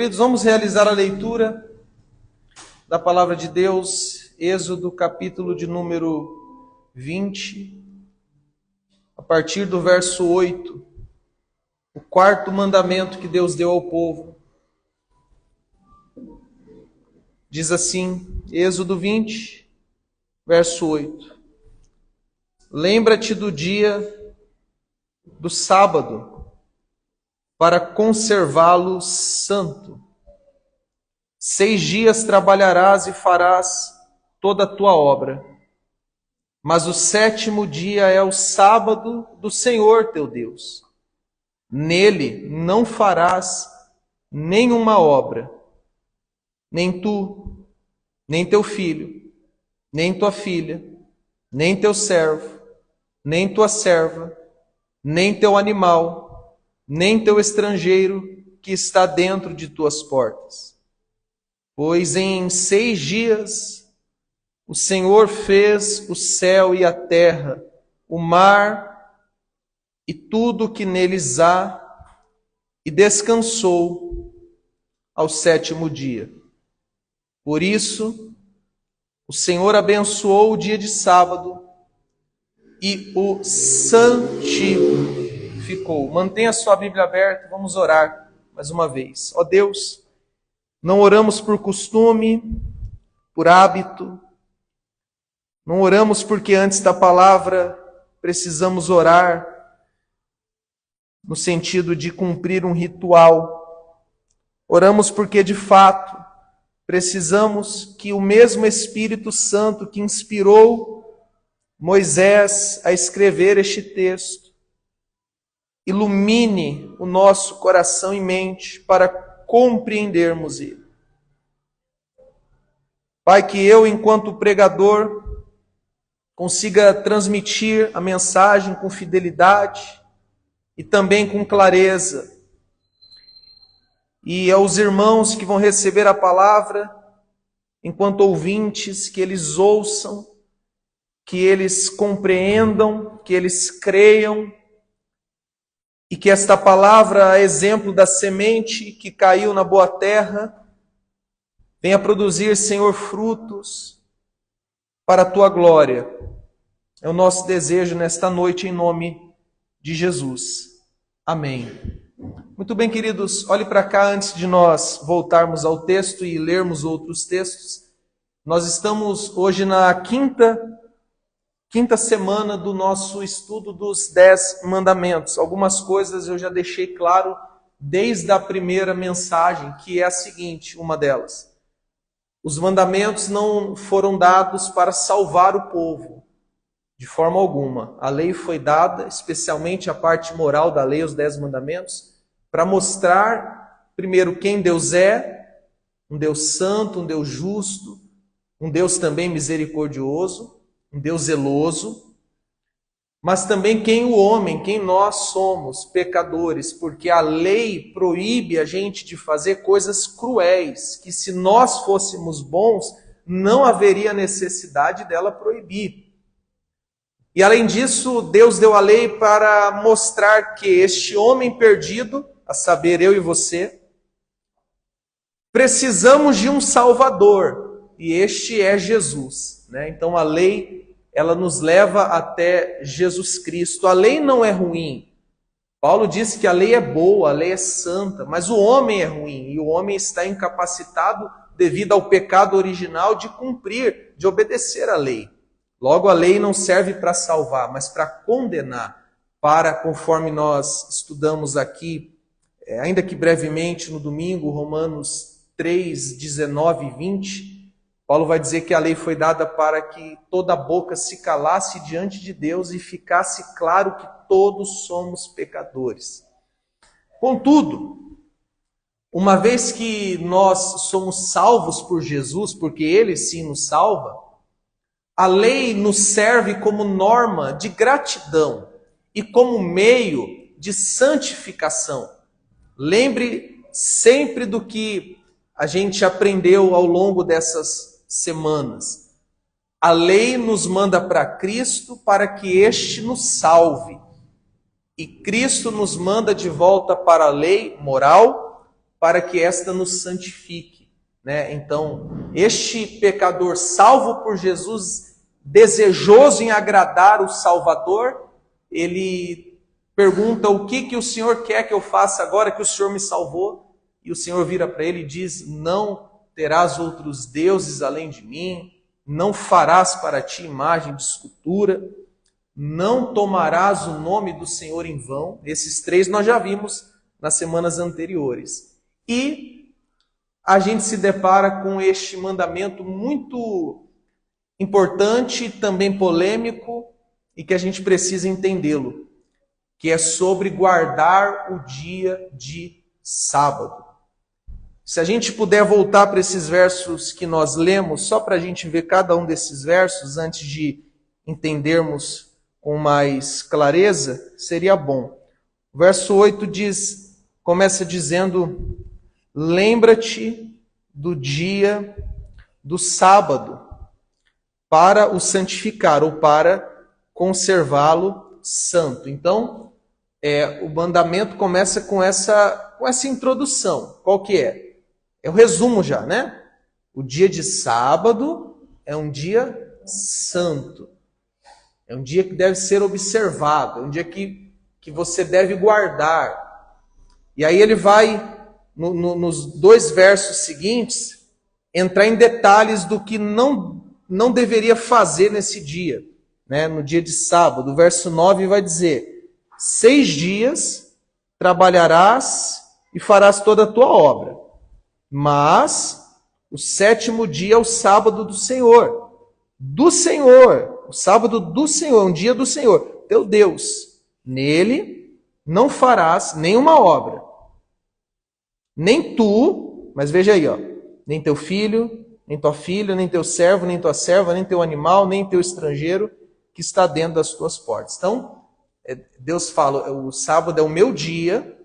Queridos, vamos realizar a leitura da palavra de Deus, Êxodo, capítulo de número 20, a partir do verso 8, o quarto mandamento que Deus deu ao povo. Diz assim, Êxodo 20, verso 8: Lembra-te do dia do sábado, para conservá-lo santo. 6 dias trabalharás e farás toda a tua obra, mas o 7º dia é o sábado do Senhor teu Deus. Nele não farás nenhuma obra, nem tu, nem teu filho, nem tua filha, nem teu servo, nem tua serva, nem teu animal, nem teu estrangeiro que está dentro de tuas portas. Pois em 6 dias o Senhor fez o céu e a terra, o mar e tudo o que neles há, e descansou ao 7º dia. Por isso, o Senhor abençoou o dia de sábado e o santificou. Mantenha a sua Bíblia aberta, vamos orar mais uma vez. Ó Deus, não oramos por costume, por hábito, não oramos porque antes da palavra precisamos orar no sentido de cumprir um ritual. Oramos porque de fato precisamos que o mesmo Espírito Santo que inspirou Moisés a escrever este texto ilumine o nosso coração e mente para compreendermos ele. Pai, que eu, enquanto pregador, consiga transmitir a mensagem com fidelidade e também com clareza. E aos irmãos que vão receber a palavra, enquanto ouvintes, que eles ouçam, que eles compreendam, que eles creiam, e que esta palavra, a exemplo da semente que caiu na boa terra, venha produzir, Senhor, frutos para a Tua glória. É o nosso desejo nesta noite, em nome de Jesus. Amém. Muito bem, queridos, olhe para cá antes de nós voltarmos ao texto e lermos outros textos. Nós estamos hoje na quinta semana do nosso estudo dos 10 mandamentos. Algumas coisas eu já deixei claro desde a primeira mensagem, que é a seguinte, uma delas. Os mandamentos não foram dados para salvar o povo, de forma alguma. A lei foi dada, especialmente a parte moral da lei, os 10 mandamentos, para mostrar, primeiro, quem Deus é, um Deus santo, um Deus justo, um Deus também misericordioso, um Deus zeloso, mas também quem o homem, quem nós somos, pecadores, porque a lei proíbe a gente de fazer coisas cruéis, que se nós fôssemos bons, não haveria necessidade dela proibir. E além disso, Deus deu a lei para mostrar que este homem perdido, a saber, eu e você, precisamos de um Salvador, e este é Jesus. Então a lei, ela nos leva até Jesus Cristo. A lei não é ruim. Paulo disse que a lei é boa, a lei é santa, mas o homem é ruim, e o homem está incapacitado devido ao pecado original de cumprir, de obedecer à lei. Logo, a lei não serve para salvar, mas para condenar, para, conforme nós estudamos aqui, ainda que brevemente no domingo, Romanos 3, 19 e 20, Paulo vai dizer que a lei foi dada para que toda boca se calasse diante de Deus e ficasse claro que todos somos pecadores. Contudo, uma vez que nós somos salvos por Jesus, porque Ele sim nos salva, a lei nos serve como norma de gratidão e como meio de santificação. Lembre sempre do que a gente aprendeu ao longo dessas semanas. A lei nos manda para Cristo para que este nos salve. E Cristo nos manda de volta para a lei moral para que esta nos santifique, né? Então, este pecador salvo por Jesus, desejoso em agradar o Salvador, ele pergunta: o que o Senhor quer que eu faça agora que o Senhor me salvou? E o Senhor vira para ele e diz: não terás outros deuses além de mim, não farás para ti imagem de escultura, não tomarás o nome do Senhor em vão. Esses 3 nós já vimos nas semanas anteriores. E a gente se depara com este mandamento muito importante, também polêmico, e que a gente precisa entendê-lo, que é sobre guardar o dia de sábado. Se a gente puder voltar para esses versos que nós lemos, só para a gente ver cada um desses versos, antes de entendermos com mais clareza, seria bom. O verso 8 começa dizendo: lembra-te do dia do sábado, para o santificar, ou para conservá-lo santo. Então, o mandamento começa com essa introdução. Qual que é? É o resumo já, né? O dia de sábado é um dia santo. É um dia que deve ser observado. É um dia que você deve guardar. E aí ele vai, nos 2 versos seguintes, entrar em detalhes do que não deveria fazer nesse dia, né? No dia de sábado. O verso 9 vai dizer: 6 dias trabalharás e farás toda a tua obra, mas o 7º dia é o sábado do Senhor. O sábado do Senhor, um dia do Senhor, teu Deus. Nele não farás nenhuma obra, nem tu, mas veja aí, nem teu filho, nem tua filha, nem teu servo, nem tua serva, nem teu animal, nem teu estrangeiro que está dentro das tuas portas. Então, Deus fala: o sábado é o meu dia,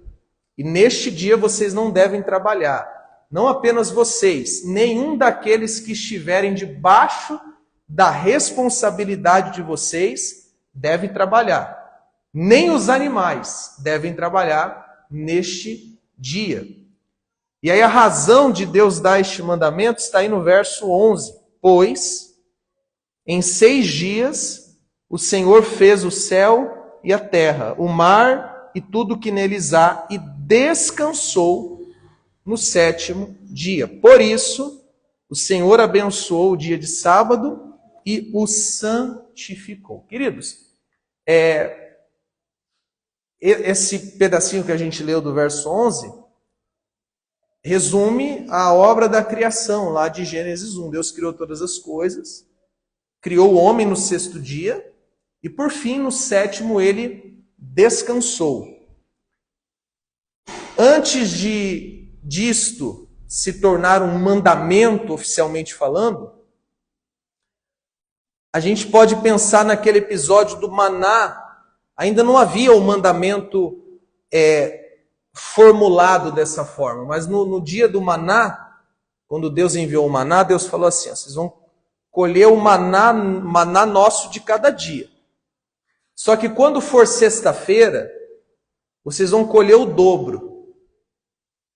e neste dia vocês não devem trabalhar. Não apenas vocês, nenhum daqueles que estiverem debaixo da responsabilidade de vocês deve trabalhar. Nem os animais devem trabalhar neste dia. E aí a razão de Deus dar este mandamento está aí no verso 11. Pois em 6 dias o Senhor fez o céu e a terra, o mar e tudo que neles há, e descansou no 7º dia. Por isso, o Senhor abençoou o dia de sábado e o santificou. Queridos, esse pedacinho que a gente leu do verso 11 resume a obra da criação, lá de Gênesis 1. Deus criou todas as coisas, criou o homem no 6º dia, e por fim, no 7º, ele descansou. Antes disto se tornar um mandamento, oficialmente falando, a gente pode pensar naquele episódio do maná. Ainda não havia o mandamento formulado dessa forma, mas no dia do maná, quando Deus enviou o maná, Deus falou assim: vocês vão colher o maná nosso de cada dia. Só que quando for sexta-feira, vocês vão colher o dobro.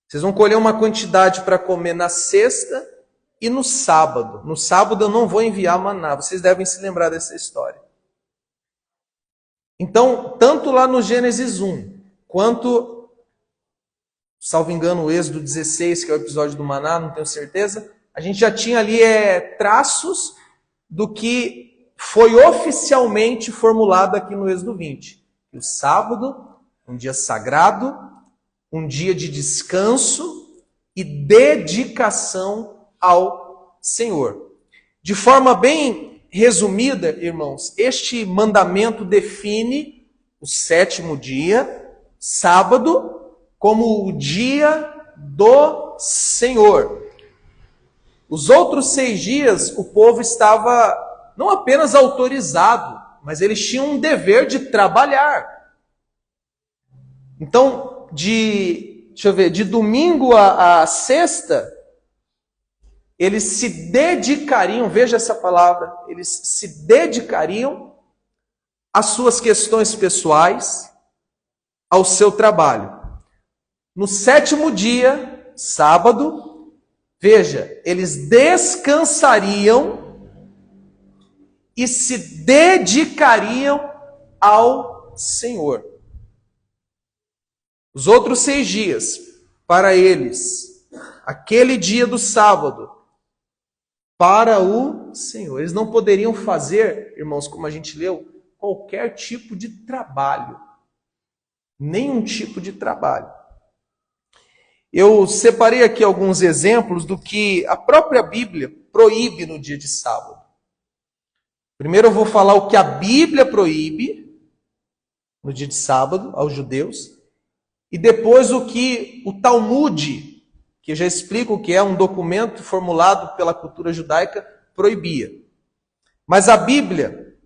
Vocês vão colher uma quantidade para comer na sexta e no sábado. No sábado eu não vou enviar maná. Vocês devem se lembrar dessa história. Então, tanto lá no Gênesis 1, quanto, salvo engano, o Êxodo 16, que é o episódio do maná, não tenho certeza, a gente já tinha ali traços do que foi oficialmente formulado aqui no Êxodo 20. O sábado, um dia sagrado, um dia de descanso e dedicação ao Senhor. De forma bem resumida, irmãos, este mandamento define o 7º dia, sábado, como o dia do Senhor. Os outros 6 dias, o povo estava não apenas autorizado, mas eles tinham um dever de trabalhar. Então, de domingo a sexta, eles se dedicariam, veja essa palavra, eles se dedicariam às suas questões pessoais, ao seu trabalho. No 7º dia, sábado, veja, eles descansariam e se dedicariam ao Senhor. Os outros 6 dias, para eles, aquele dia do sábado, para o Senhor. Eles não poderiam fazer, irmãos, como a gente leu, qualquer tipo de trabalho. Nenhum tipo de trabalho. Eu separei aqui alguns exemplos do que a própria Bíblia proíbe no dia de sábado. Primeiro eu vou falar o que a Bíblia proíbe no dia de sábado aos judeus. E depois o que o Talmud, que eu já explico que é um documento formulado pela cultura judaica, proibia. Mas a Bíblia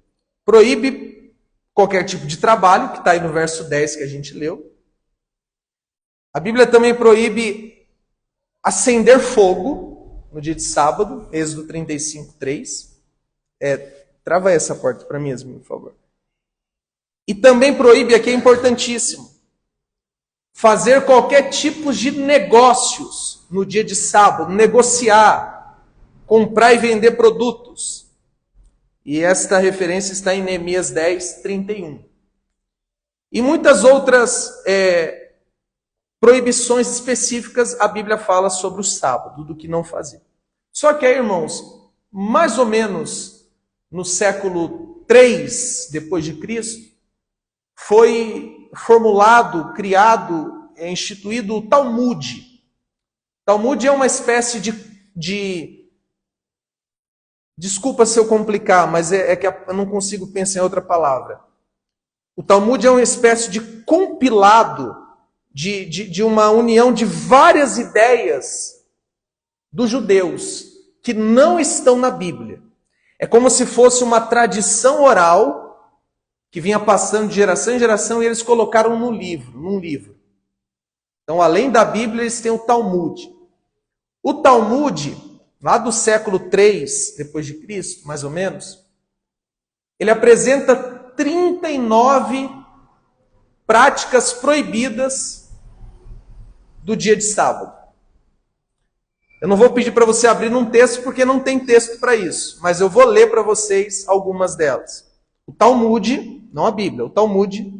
proíbe qualquer tipo de trabalho, que está aí no verso 10 que a gente leu. A Bíblia também proíbe acender fogo no dia de sábado, Êxodo 35, 3. Trava essa porta para mim, Yasmin, por favor. E também proíbe, aqui é importantíssimo, fazer qualquer tipo de negócios no dia de sábado, negociar, comprar e vender produtos. E esta referência está em Neemias 10, 31. E muitas outras proibições específicas a Bíblia fala sobre o sábado, do que não fazer. Só que aí, irmãos, mais ou menos no século 3 depois de Cristo, foi formulado, criado, instituído o Talmud. Talmud é uma espécie de desculpa se eu complicar, mas é que eu não consigo pensar em outra palavra. O Talmud é uma espécie de compilado de uma união de várias ideias dos judeus que não estão na Bíblia. É como se fosse uma tradição oral que vinha passando de geração em geração e eles colocaram num livro. Então, além da Bíblia, eles têm o Talmud. O Talmud, lá do século 3 depois de Cristo, mais ou menos, ele apresenta 39 práticas proibidas do dia de sábado. Eu não vou pedir para você abrir num texto, porque não tem texto para isso, mas eu vou ler para vocês algumas delas. O Talmud, não a Bíblia, o Talmud,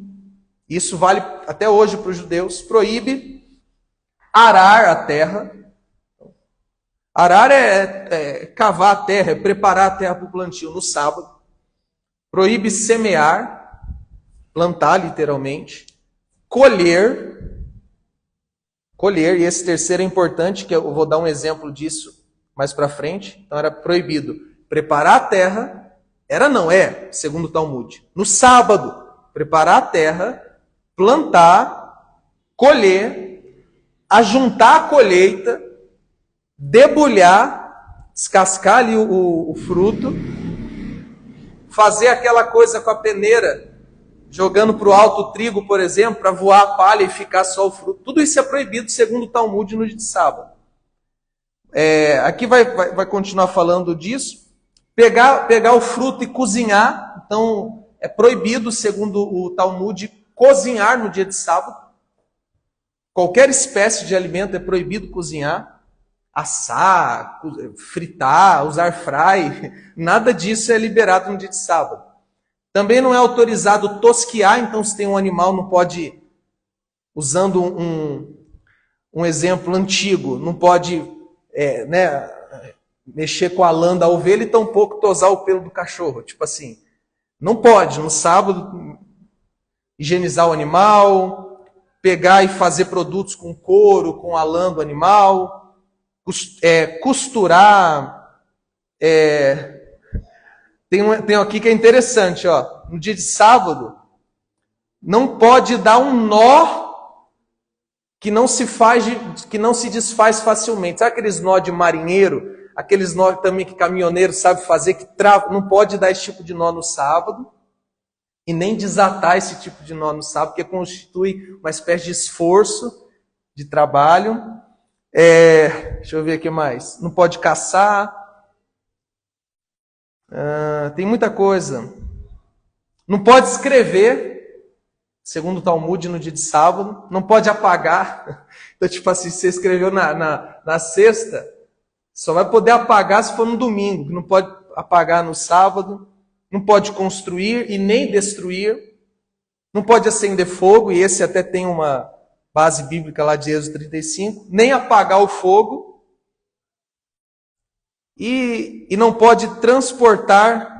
isso vale até hoje para os judeus, proíbe arar a terra. Arar é cavar a terra, é preparar a terra para o plantio no sábado. Proíbe semear, plantar literalmente. Colher, e esse terceiro é importante, que eu vou dar um exemplo disso mais para frente. Então era proibido preparar a terra, segundo o Talmud. No sábado, preparar a terra, plantar, colher, ajuntar a colheita, debulhar, descascar ali o fruto, fazer aquela coisa com a peneira, jogando para o alto o trigo, por exemplo, para voar a palha e ficar só o fruto. Tudo isso é proibido segundo o Talmud no dia de sábado. Aqui vai continuar falando disso. Pegar o fruto e cozinhar. Então, é proibido, segundo o Talmud, cozinhar no dia de sábado. Qualquer espécie de alimento é proibido cozinhar. Assar, fritar, usar fry, nada disso é liberado no dia de sábado. Também não é autorizado tosquiar, então se tem um animal não pode, usando um exemplo antigo, não pode mexer com a lã da ovelha e tampouco tosar o pelo do cachorro. Tipo assim, não pode no sábado higienizar o animal, pegar e fazer produtos com couro, com a lã do animal, costurar. Tem aqui que é interessante, ó. No dia de sábado, não pode dar um nó que não se desfaz facilmente. Sabe aqueles nó de marinheiro? Aqueles nó também que caminhoneiro sabe fazer, que trava. Não pode dar esse tipo de nó no sábado. E nem desatar esse tipo de nó no sábado, porque constitui uma espécie de esforço de trabalho. Deixa eu ver o que mais. Não pode caçar. Tem muita coisa. Não pode escrever. segundo o Talmud, no dia de sábado. Não pode apagar. Então, tipo assim, se você escreveu na sexta, só vai poder apagar se for no domingo. Não pode apagar no sábado. Não pode construir e nem destruir. Não pode acender fogo, e esse até tem uma base bíblica lá de Êxodo 35. Nem apagar o fogo. E não pode transportar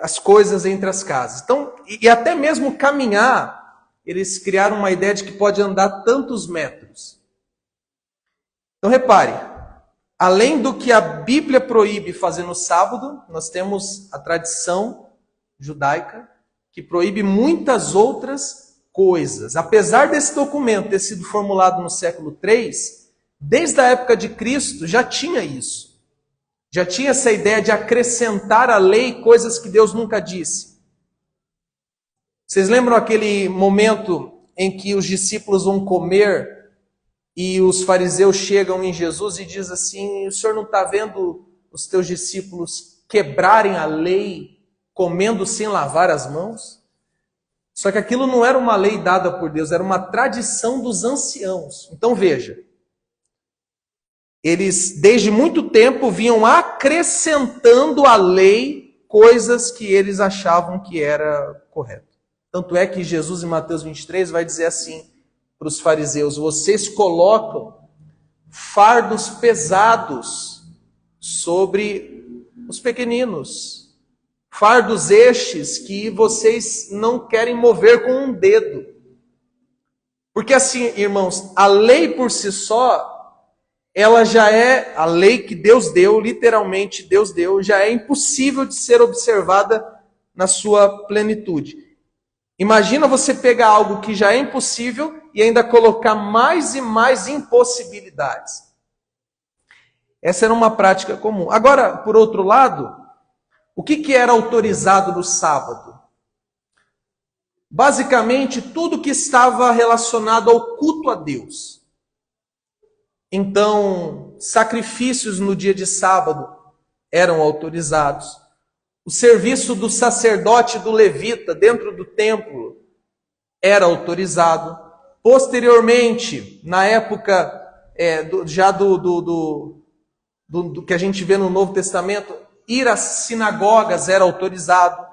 as coisas entre as casas. Então, e até mesmo caminhar, eles criaram uma ideia de que pode andar tantos metros. Então repare, além do que a Bíblia proíbe fazer no sábado, nós temos a tradição judaica que proíbe muitas outras coisas. Apesar desse documento ter sido formulado no século III, desde a época de Cristo já tinha isso. Já tinha essa ideia de acrescentar à lei coisas que Deus nunca disse. Vocês lembram aquele momento em que os discípulos vão comer e os fariseus chegam em Jesus e dizem assim: o senhor não está vendo os teus discípulos quebrarem a lei comendo sem lavar as mãos? Só que aquilo não era uma lei dada por Deus, era uma tradição dos anciãos. Então veja, eles desde muito tempo vinham acrescentando à lei coisas que eles achavam que era correto. Tanto é que Jesus, em Mateus 23, vai dizer assim para os fariseus: vocês colocam fardos pesados sobre os pequeninos, fardos estes que vocês não querem mover com um dedo. Porque assim, irmãos, a lei por si só, ela já é, a lei que Deus deu, literalmente Deus deu, já é impossível de ser observada na sua plenitude. Imagina você pegar algo que já é impossível e ainda colocar mais e mais impossibilidades. Essa era uma prática comum. Agora, por outro lado, o que era autorizado no sábado? Basicamente, tudo que estava relacionado ao culto a Deus. Então, sacrifícios no dia de sábado eram autorizados. O serviço do sacerdote e do levita dentro do templo era autorizado. Posteriormente, na época do que a gente vê no Novo Testamento, ir às sinagogas era autorizado.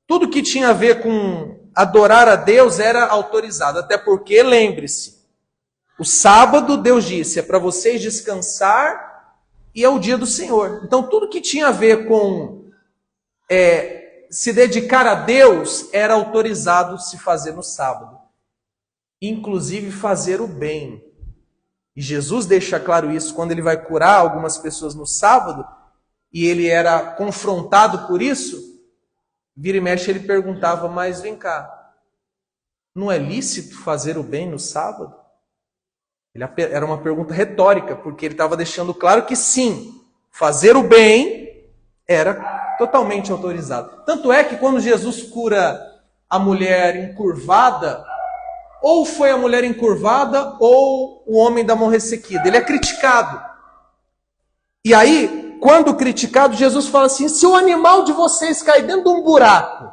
Tudo que tinha a ver com adorar a Deus era autorizado. Até porque, lembre-se, o sábado, Deus disse, é para vocês descansar e é o dia do Senhor. Então, tudo que tinha a ver com se dedicar a Deus era autorizado se fazer no sábado. Inclusive fazer o bem. E Jesus deixa claro isso quando ele vai curar algumas pessoas no sábado, e ele era confrontado por isso. Vira e mexe, ele perguntava: mas vem cá, não é lícito fazer o bem no sábado? Era uma pergunta retórica, porque ele estava deixando claro que sim, fazer o bem era totalmente autorizado. Tanto é que quando Jesus cura a mulher encurvada, ou foi a mulher encurvada ou o homem da mão ressequida, ele é criticado. E aí, quando criticado, Jesus fala assim: se o animal de vocês cair dentro de um buraco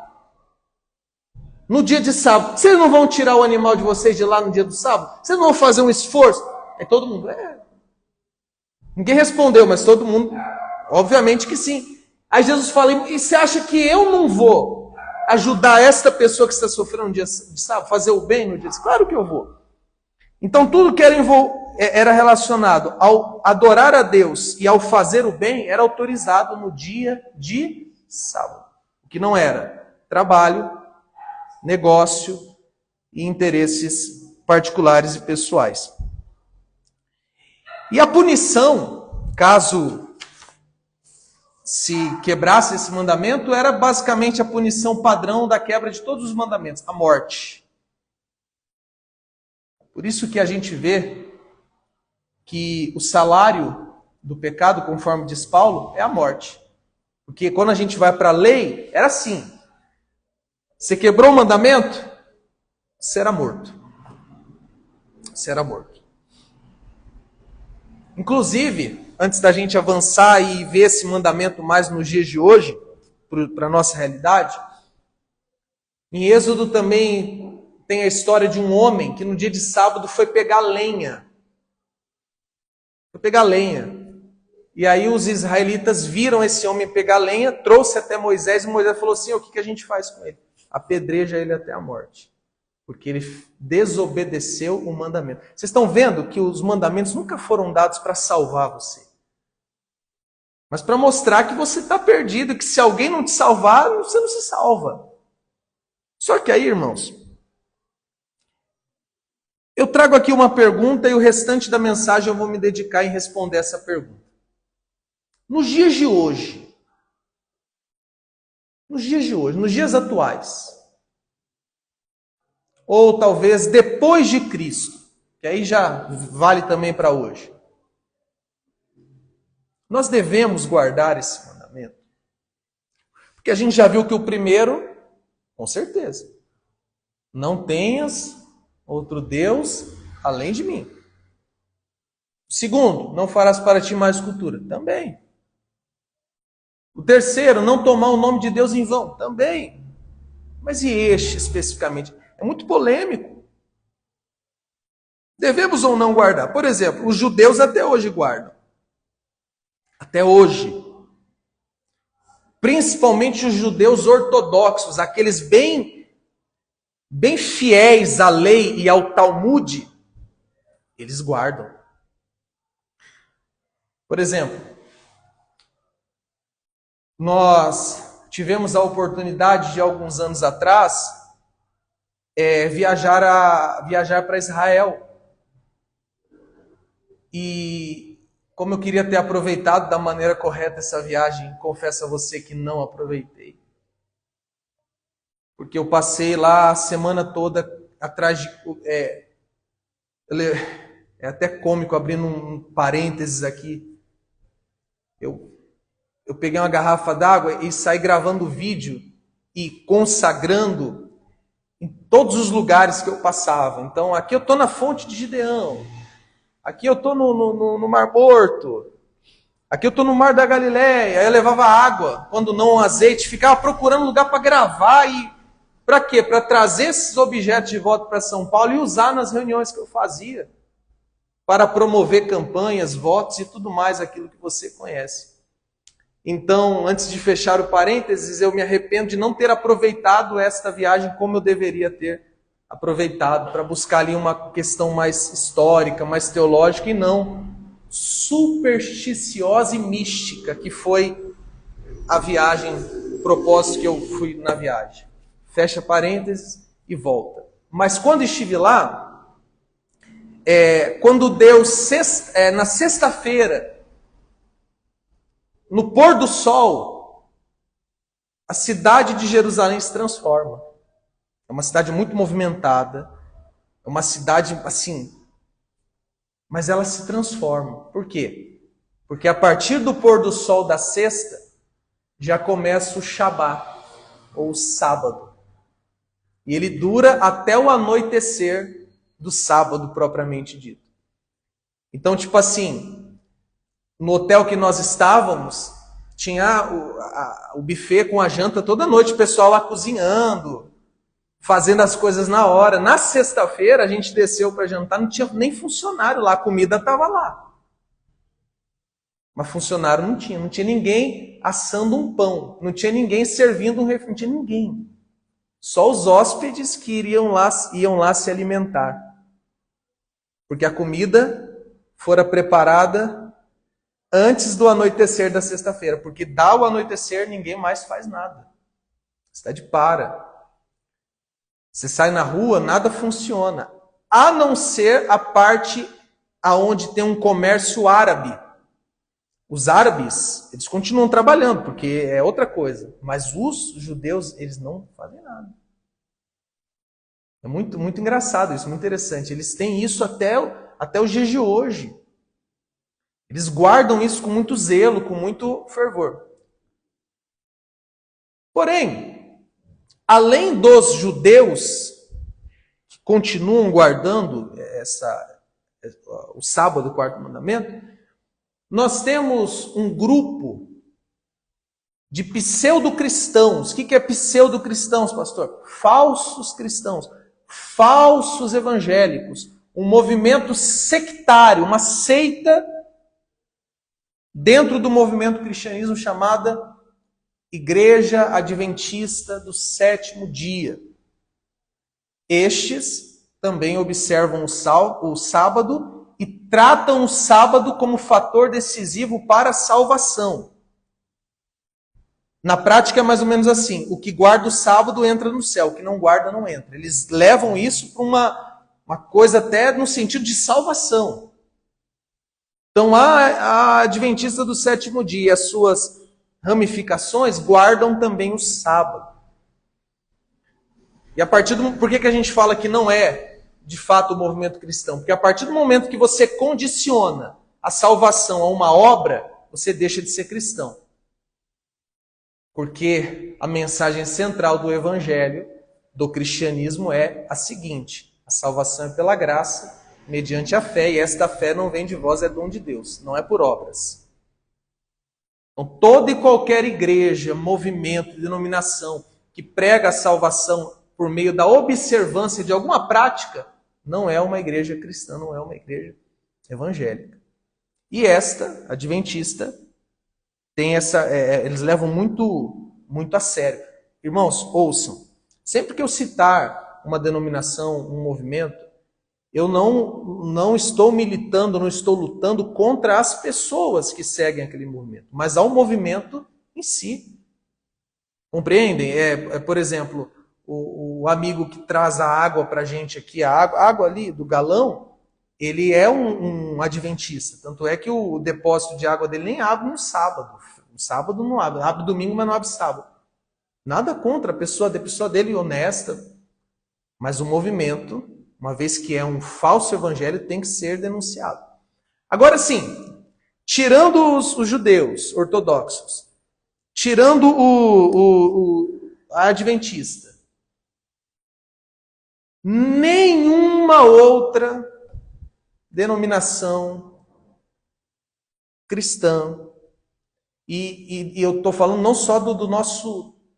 no dia de sábado, vocês não vão tirar o animal de vocês de lá no dia do sábado? Vocês não vão fazer um esforço? Aí todo mundo, Ninguém respondeu, mas todo mundo, obviamente que sim. Aí Jesus fala: e você acha que eu não vou ajudar esta pessoa que está sofrendo no dia de sábado, fazer o bem no dia de sábado? Claro que eu vou. Então tudo que era relacionado ao adorar a Deus e ao fazer o bem era autorizado no dia de sábado. O que não era trabalho, negócio e interesses particulares e pessoais. E a punição, caso se quebrasse esse mandamento, era basicamente a punição padrão da quebra de todos os mandamentos, a morte. Por isso que a gente vê que o salário do pecado, conforme diz Paulo, é a morte. Porque quando a gente vai para a lei, era assim: você quebrou o mandamento, você era morto. Você era morto. Inclusive, antes da gente avançar e ver esse mandamento mais nos dias de hoje, para a nossa realidade, Em Êxodo também tem a história de um homem que no dia de sábado foi pegar lenha. Foi pegar lenha. E aí os israelitas viram esse homem pegar lenha, trouxe até Moisés, e Moisés falou assim: o que a gente faz com ele? Apedreja ele até a morte. Porque ele desobedeceu o mandamento. Vocês estão vendo que os mandamentos nunca foram dados para salvar você. Mas para mostrar que você está perdido, que se alguém não te salvar, você não se salva. Só que aí, irmãos, eu trago aqui uma pergunta e o restante da mensagem eu vou me dedicar em responder essa pergunta. Nos dias de hoje, nos dias atuais, ou talvez depois de Cristo, que aí já vale também para hoje, nós devemos guardar esse mandamento? Porque a gente já viu que o primeiro, com certeza, não tenhas outro Deus além de mim. O segundo, não farás para ti mais escultura. Também. O terceiro, não tomar o nome de Deus em vão. Também. Mas e este especificamente? É muito polêmico. Devemos ou não guardar? Por exemplo, os judeus até hoje guardam. Até hoje. Principalmente os judeus ortodoxos, aqueles bem fiéis à lei e ao Talmud, eles guardam. Por exemplo, nós tivemos a oportunidade de alguns anos atrás viajar para Israel. E como eu queria ter aproveitado da maneira correta essa viagem, confesso a você que não aproveitei. Porque eu passei lá a semana toda atrás de... É até cômico, abrindo um parênteses aqui. Eu peguei uma garrafa d'água e saí gravando vídeo e consagrando em todos os lugares que eu passava. Então, aqui eu estou na fonte de Gideão. Aqui eu estou no Mar Morto. Aqui eu estou no Mar da Galileia. Aí eu levava água, quando não azeite. Ficava procurando lugar para gravar. E para quê? Para trazer esses objetos de volta para São Paulo e usar nas reuniões que eu fazia. Para promover campanhas, votos e tudo mais, aquilo que você conhece. Então, antes de fechar o parênteses, eu me arrependo de não ter aproveitado esta viagem como eu deveria ter aproveitado, para buscar ali uma questão mais histórica, mais teológica, e não supersticiosa e mística, que foi a viagem, o propósito que eu fui na viagem. Fecha parênteses e volta. Mas quando estive lá, quando deu na sexta-feira, no pôr do sol, a cidade de Jerusalém se transforma. É uma cidade muito movimentada, é uma cidade assim, mas ela se transforma. Por quê? Porque a partir do pôr do sol da sexta, já começa o Shabat, ou o sábado. E ele dura até o anoitecer do sábado propriamente dito. Então, tipo assim, no hotel que nós estávamos, tinha o buffet com a janta toda noite, o pessoal lá cozinhando, fazendo as coisas na hora. Na sexta-feira, a gente desceu para jantar, não tinha nem funcionário lá, a comida estava lá. Mas funcionário não tinha ninguém assando um pão, não tinha ninguém servindo um refri, não tinha ninguém. Só os hóspedes que iam lá se alimentar. Porque a comida fora preparada antes do anoitecer da sexta-feira. Porque dá o anoitecer, ninguém mais faz nada. A cidade para. Você sai na rua, nada funciona. A não ser a parte aonde tem um comércio árabe. Os árabes, eles continuam trabalhando, porque é outra coisa. Mas os judeus, eles não fazem nada. É muito, muito engraçado isso, muito interessante. Eles têm isso até os dias de hoje. Eles guardam isso com muito zelo, com muito fervor. Porém, além dos judeus que continuam guardando o sábado, o 4º mandamento, nós temos um grupo de pseudo-cristãos. O que é pseudo-cristãos, pastor? Falsos cristãos, falsos evangélicos, um movimento sectário, uma seita dentro do movimento cristianismo chamada Igreja Adventista do Sétimo Dia. Estes também observam o sábado e tratam o sábado como fator decisivo para a salvação. Na prática é mais ou menos assim: o que guarda o sábado entra no céu, o que não guarda não entra. Eles levam isso para uma coisa até no sentido de salvação. Então a Adventista do Sétimo Dia e as suas ramificações guardam também o sábado. E por que a gente fala que não é de fato o movimento cristão? Porque a partir do momento que você condiciona a salvação a uma obra, você deixa de ser cristão. Porque a mensagem central do evangelho, do cristianismo, é a seguinte: a salvação é pela graça, mediante a fé, e esta fé não vem de vós, é dom de Deus, não é por obras. Então, toda e qualquer igreja, movimento, denominação que prega a salvação por meio da observância de alguma prática, não é uma igreja cristã, não é uma igreja evangélica. E esta, adventista, tem eles levam muito a sério. Irmãos, ouçam. Sempre que eu citar uma denominação, um movimento, eu não estou militando, não estou lutando contra as pessoas que seguem aquele movimento, mas ao movimento em si. Compreendem? Por exemplo, o amigo que traz a água para a gente aqui, a água ali do galão, ele é um adventista. Tanto é que o depósito de água dele nem abre no sábado. No sábado não abre. Abre domingo, mas não abre sábado. Nada contra a pessoa dele honesta. Mas o movimento, uma vez que é um falso evangelho, tem que ser denunciado. Agora sim, tirando os judeus ortodoxos, tirando a adventista, nenhuma outra denominação cristã, e eu estou falando não só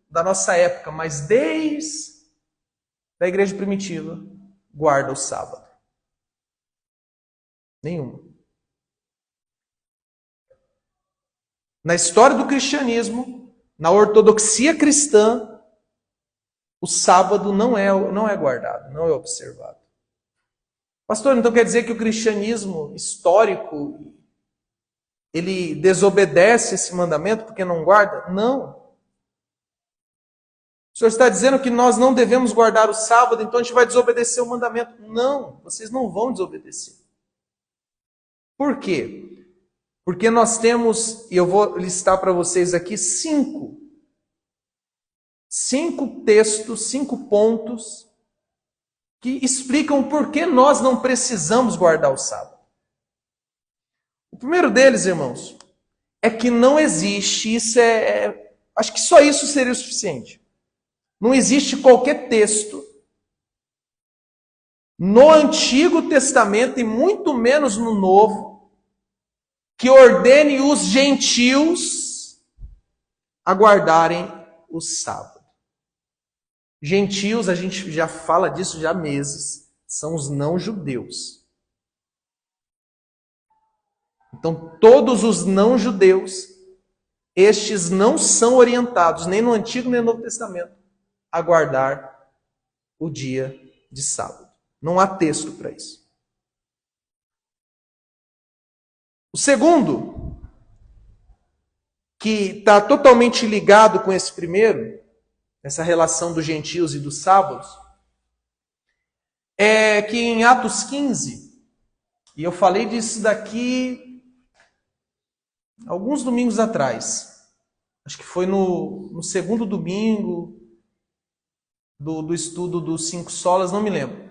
da nossa época, mas desde a igreja primitiva, guarda o sábado. Nenhuma. Na história do cristianismo, na ortodoxia cristã, o sábado não é guardado, não é observado. Pastor, então quer dizer que o cristianismo histórico, ele desobedece esse mandamento porque não guarda? Não. O senhor está dizendo que nós não devemos guardar o sábado, então a gente vai desobedecer o mandamento. Não, vocês não vão desobedecer. Por quê? Porque nós temos, e eu vou listar para vocês aqui, 5 textos, 5 pontos que explicam por que nós não precisamos guardar o sábado. O primeiro deles, irmãos, é que não existe, acho que só isso seria o suficiente. Não existe qualquer texto no Antigo Testamento e muito menos no Novo que ordene os gentios a guardarem o sábado. Gentios, a gente já fala disso já há meses, são os não-judeus. Então, todos os não-judeus, estes não são orientados, nem no Antigo nem no Novo Testamento, a guardar o dia de sábado. Não há texto para isso. O segundo, que está totalmente ligado com esse primeiro, essa relação dos gentios e dos sábados, é que em Atos 15, e eu falei disso daqui alguns domingos atrás, acho que foi no segundo domingo do estudo dos 5 solas, não me lembro.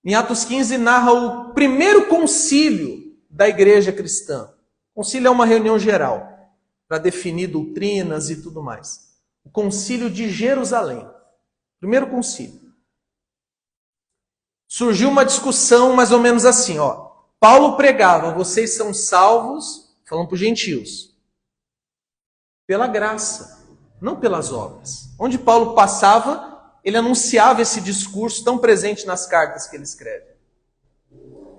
Em Atos 15 narra o primeiro concílio da igreja cristã. O concílio é uma reunião geral para definir doutrinas e tudo mais. O concílio de Jerusalém. Primeiro concílio. Surgiu uma discussão mais ou menos assim, ó. Paulo pregava, vocês são salvos, falando para os gentios, pela graça, não pelas obras. Onde Paulo passava, ele anunciava esse discurso tão presente nas cartas que ele escreve.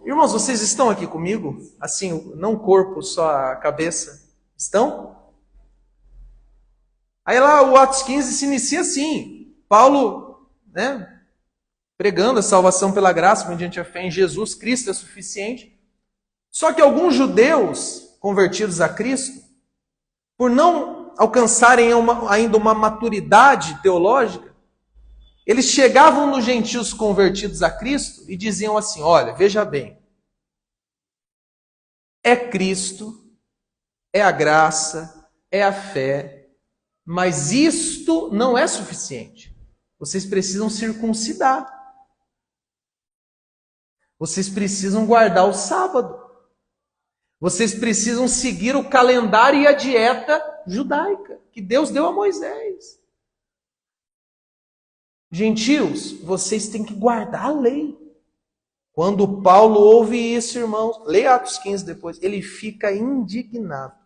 Irmãos, vocês estão aqui comigo? Assim, não o corpo, só a cabeça. Estão? Aí lá o Atos 15 se inicia assim. Paulo, pregando a salvação pela graça, mediante a fé em Jesus, Cristo é suficiente. Só que alguns judeus convertidos a Cristo, por não alcançarem ainda uma maturidade teológica, eles chegavam nos gentios convertidos a Cristo e diziam assim: olha, veja bem, é Cristo, é a graça, é a fé, mas isto não é suficiente. Vocês precisam circuncidar. Vocês precisam guardar o sábado. Vocês precisam seguir o calendário e a dieta judaica que Deus deu a Moisés. Gentios, vocês têm que guardar a lei. Quando Paulo ouve isso, irmãos, leia Atos 15 depois, ele fica indignado.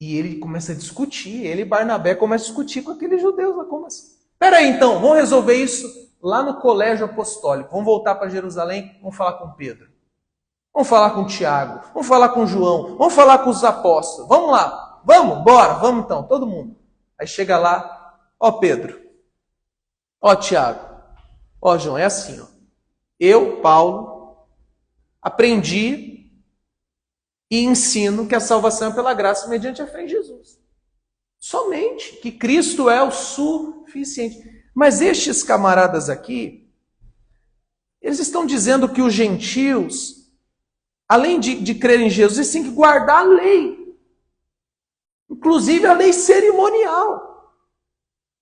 E ele começa a discutir, ele e Barnabé começam a discutir com aqueles judeus lá, como assim? Espera aí então, vamos resolver isso lá no colégio apostólico. Vamos voltar para Jerusalém, vamos falar com Pedro. Vamos falar com Tiago, vamos falar com João, vamos falar com os apóstolos. Vamos lá, vamos, bora, vamos então, todo mundo. Aí chega lá, ó Pedro, ó Tiago, ó João, é assim, ó. Eu, Paulo, aprendi e ensino que a salvação é pela graça mediante a fé em Jesus. Somente, que Cristo é o suficiente. Mas estes camaradas aqui, eles estão dizendo que os gentios, além de crer em Jesus, eles têm que guardar a lei. Inclusive a lei cerimonial.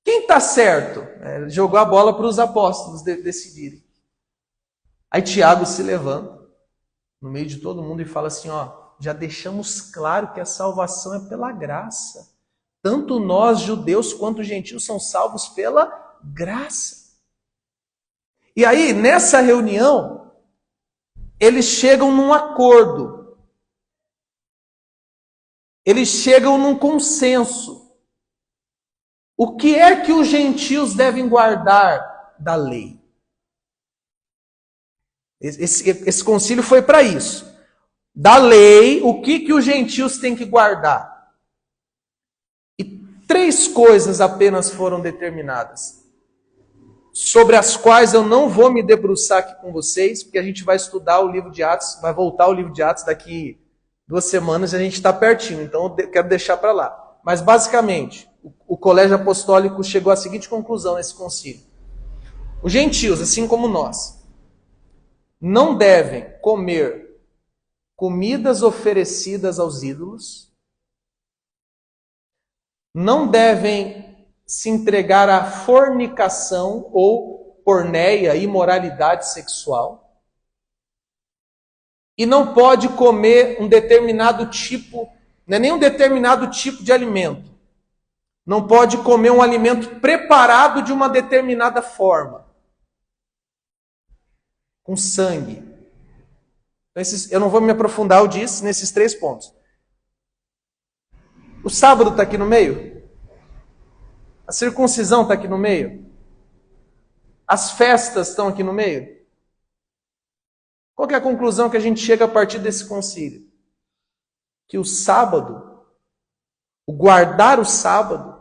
Quem está certo? Jogou a bola para os apóstolos decidirem. Aí Tiago se levanta, no meio de todo mundo, e fala assim, ó, já deixamos claro que a salvação é pela graça. Tanto nós, judeus, quanto os gentios são salvos pela graça. E aí, nessa reunião, eles chegam num acordo. Eles chegam num consenso. O que é que os gentios devem guardar da lei? Esse concílio foi para isso. Da lei, o que os gentios têm que guardar? E 3 coisas apenas foram determinadas, sobre as quais eu não vou me debruçar aqui com vocês, porque a gente vai estudar o livro de Atos, vai voltar ao livro de Atos daqui 2 semanas e a gente está pertinho, então eu quero deixar para lá. Mas basicamente, o colégio apostólico chegou à seguinte conclusão nesse concílio. Os gentios, assim como nós, não devem comer comidas oferecidas aos ídolos, não devem se entregar à fornicação ou porneia, imoralidade sexual, e não pode comer um determinado tipo, não é nem um determinado tipo de alimento, não pode comer um alimento preparado de uma determinada forma, com sangue. Eu não vou me aprofundar, eu disse, nesses 3 pontos. O sábado está aqui no meio? A circuncisão está aqui no meio? As festas estão aqui no meio? Qual que é a conclusão que a gente chega a partir desse concílio? Que o sábado, o guardar o sábado,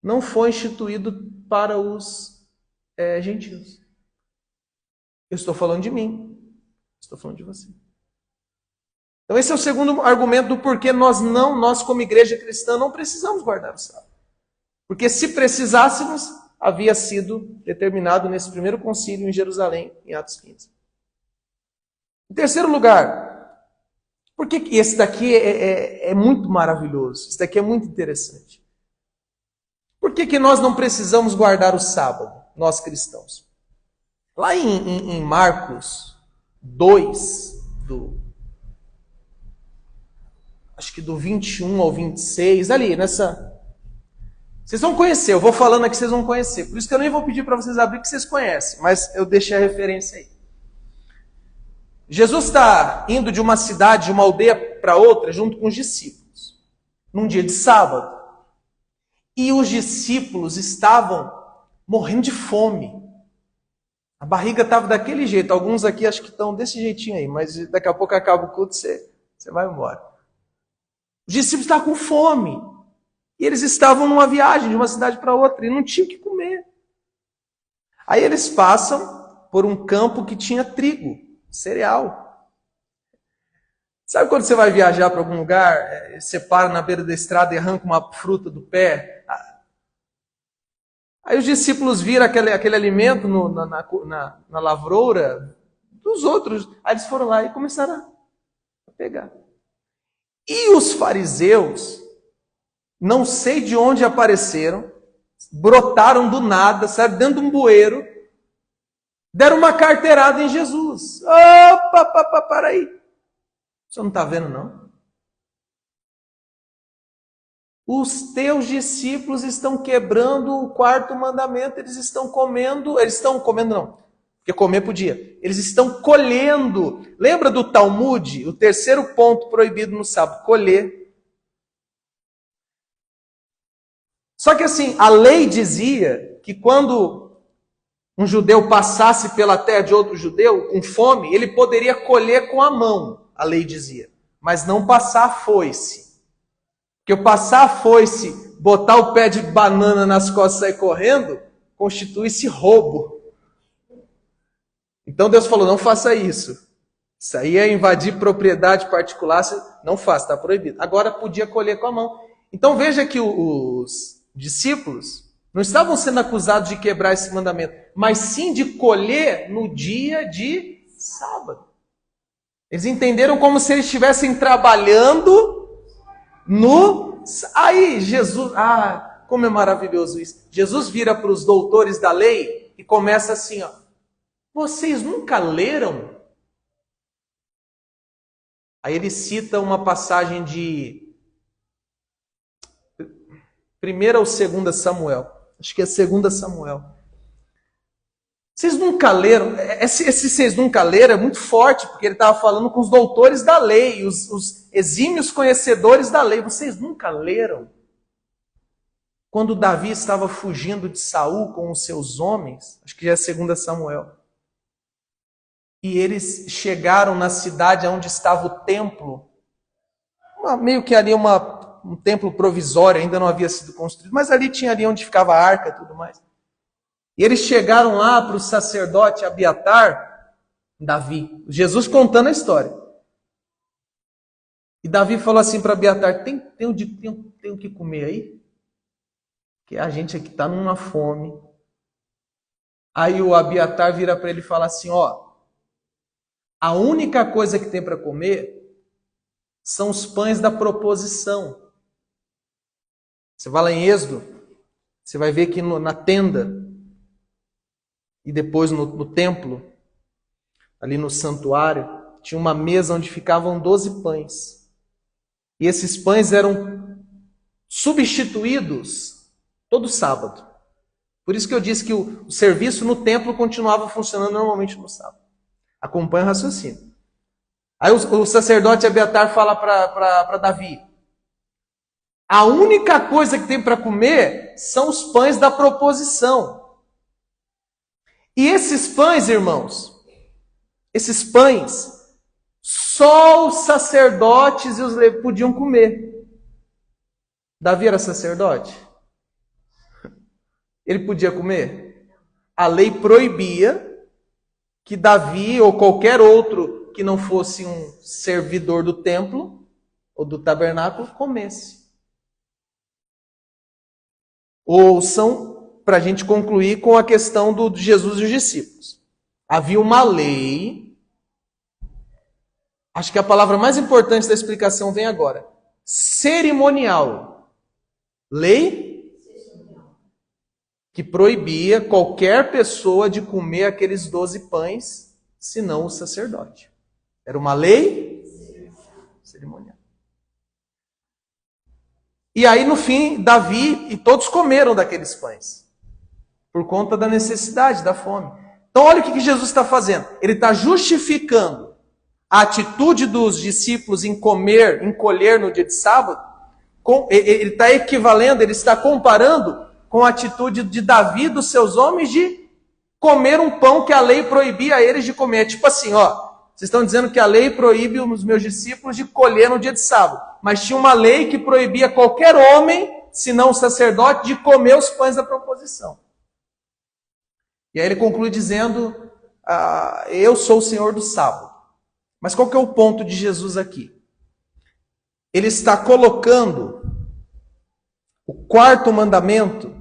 não foi instituído para os gentios. Eu estou falando de mim. Estou falando de você. Então esse é o segundo argumento do porquê nós como igreja cristã, não precisamos guardar o sábado. Porque se precisássemos, havia sido determinado nesse primeiro concílio em Jerusalém, em Atos 15. Em terceiro lugar, porque esse daqui é muito maravilhoso, esse daqui é muito interessante. Por que nós não precisamos guardar o sábado, nós cristãos? Lá em Marcos 2, acho que do 21 ao 26, ali nessa... Vocês vão conhecer, eu vou falando aqui, vocês vão conhecer. Por isso que eu nem vou pedir para vocês abrir, que vocês conhecem, mas eu deixei a referência aí. Jesus está indo de uma cidade, de uma aldeia para outra, junto com os discípulos. num dia de sábado. E os discípulos estavam morrendo de fome. A barriga estava daquele jeito. Alguns aqui acho que estão desse jeitinho aí, mas daqui a pouco acaba o culto, você vai embora. Os discípulos estavam com fome. E eles estavam numa viagem de uma cidade para outra e não tinham o que comer. Aí eles passam por um campo que tinha trigo, cereal. Sabe quando você vai viajar para algum lugar, você para na beira da estrada e arranca uma fruta do pé? Aí os discípulos viram aquele alimento na lavoura dos outros. Aí eles foram lá e começaram a pegar. E os fariseus, não sei de onde apareceram, brotaram do nada, sabe, dentro de um bueiro, deram uma carteirada em Jesus. Opa, para aí. O senhor não está vendo, não? Os teus discípulos estão quebrando o quarto mandamento, eles estão comendo não, porque comer podia. Eles estão colhendo. Lembra do Talmud? O terceiro ponto proibido no sábado, colher. Só que assim, a lei dizia que quando um judeu passasse pela terra de outro judeu com fome, ele poderia colher com a mão, a lei dizia, mas não passar a foice. Porque eu passar a foice, botar o pé de banana nas costas e sair correndo, constitui-se roubo. Então Deus falou, não faça isso. Isso aí é invadir propriedade particular, não faça, está proibido. Agora podia colher com a mão. Então veja que os discípulos não estavam sendo acusados de quebrar esse mandamento, mas sim de colher no dia de sábado. Eles entenderam como se eles estivessem trabalhando Aí Jesus, como é maravilhoso isso. Jesus vira para os doutores da lei e começa assim, ó. Vocês nunca leram? Aí ele cita uma passagem de 1ª ou 2ª Samuel. Acho que é 2ª Samuel. Vocês nunca leram? Esse vocês nunca leram é muito forte, porque ele estava falando com os doutores da lei, os exímios conhecedores da lei. Vocês nunca leram? Quando Davi estava fugindo de Saul com os seus homens, acho que já é 2ª Samuel, e eles chegaram na cidade onde estava o templo, meio que ali um templo provisório, ainda não havia sido construído, mas ali tinha ali onde ficava a arca e tudo mais. E eles chegaram lá para o sacerdote Abiatar, Davi, Jesus contando a história. E Davi falou assim para Abiatar, tem o que comer aí? Porque a gente aqui está numa fome. Aí o Abiatar vira para ele e fala assim, a única coisa que tem para comer são os pães da proposição. Você vai lá em Êxodo, você vai ver que na tenda, e depois no templo, ali no santuário, tinha uma mesa onde ficavam 12 pães. E esses pães eram substituídos todo sábado. Por isso que eu disse que o serviço no templo continuava funcionando normalmente no sábado. Acompanha o raciocínio. Aí o sacerdote Abiatar fala para Davi, a única coisa que tem para comer são os pães da proposição. E esses pães, irmãos, esses pães, só os sacerdotes e os levitas podiam comer. Davi era sacerdote? Ele podia comer? A lei proibia que Davi ou qualquer outro que não fosse um servidor do templo ou do tabernáculo comesse. Ouçam, para a gente concluir com a questão de Jesus e os discípulos. Havia uma lei, acho que a palavra mais importante da explicação vem agora, cerimonial. Lei que proibia qualquer pessoa de comer aqueles 12 pães, senão o sacerdote. Era uma lei cerimonial. E aí, no fim, Davi e todos comeram daqueles pães. Por conta da necessidade, da fome. Então, olha o que Jesus está fazendo. Ele está justificando a atitude dos discípulos em comer, em colher no dia de sábado, ele está equivalendo, ele está comparando com a atitude de Davi e dos seus homens de comer um pão que a lei proibia a eles de comer. É tipo assim, vocês estão dizendo que a lei proíbe os meus discípulos de colher no dia de sábado, mas tinha uma lei que proibia qualquer homem, se não o sacerdote, de comer os pães da proposição. E aí ele conclui dizendo, eu sou o Senhor do sábado. Mas qual que é o ponto de Jesus aqui? Ele está colocando o quarto mandamento